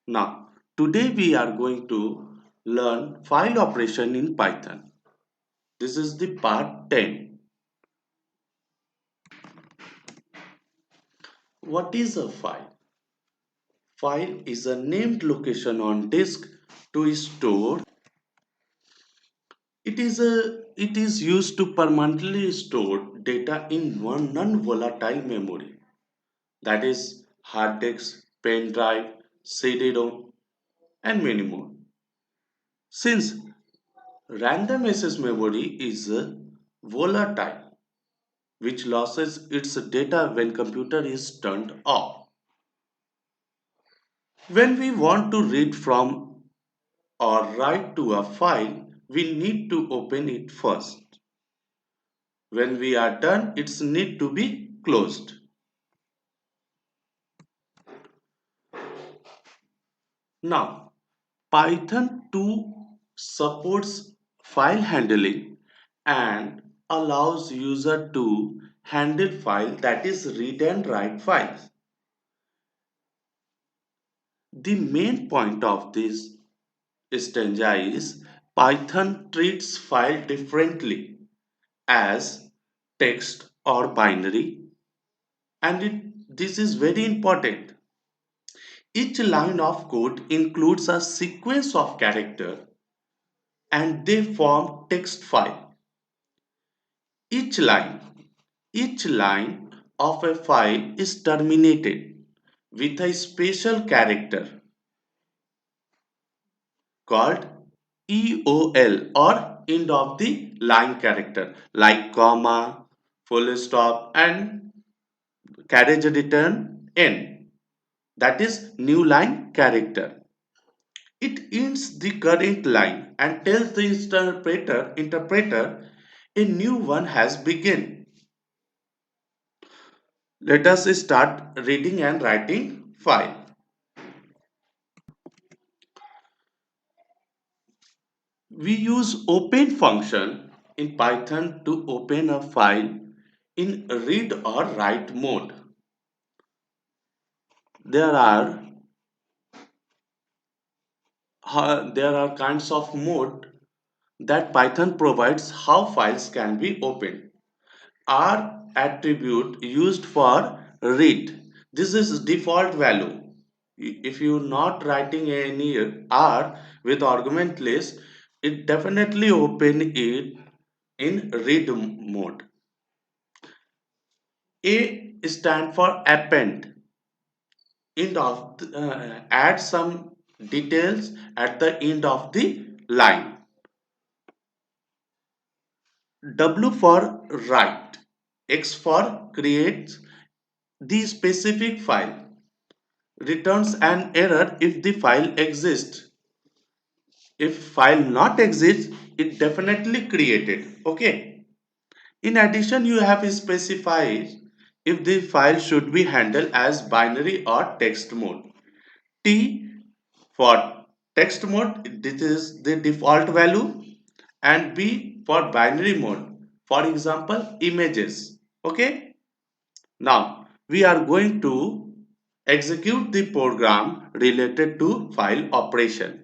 Now, today we are going to learn file operation in Python. This is the part 10. What is a file? File is a named location on disk to store. It is used to permanently store data in one non-volatile memory, that is hard disk, pen drive, CD-ROM, and many more. Since random access memory is volatile, which loses its data when computer is turned off. When we want to read from or write to a file, we need to open it first. When we are done, it's need to be closed. Now, Python 2 supports file handling and allows user to handle file, that is read and write files. The main point of this stanza is Python treats file differently as text or binary, and this is very important. Each line of code includes a sequence of characters and they form text file. Each line, each line of a file is terminated with a special character called EOL or end of the line character like comma, full stop and carriage return n, that is new line character. It ends the current line and tells the interpreter a new one has begun. Let us start reading and writing file. We use open function in Python to open a file in read or write mode. There are there are kinds of mode that Python provides how files can be opened. R attribute used for read. This is default value. If you're not writing any R with argument list, it definitely open it in read mode. A stand for append. End of add some details at the end of the line. W for write. X for create the specific file. Returns an error if the file exists. If file not exists, it definitely created. Okay. In addition, you have specified if the file should be handled as binary or text mode. T for text mode, this is the default value, and B for binary mode. For example, images. Okay. Now we are going to execute the program related to file operation.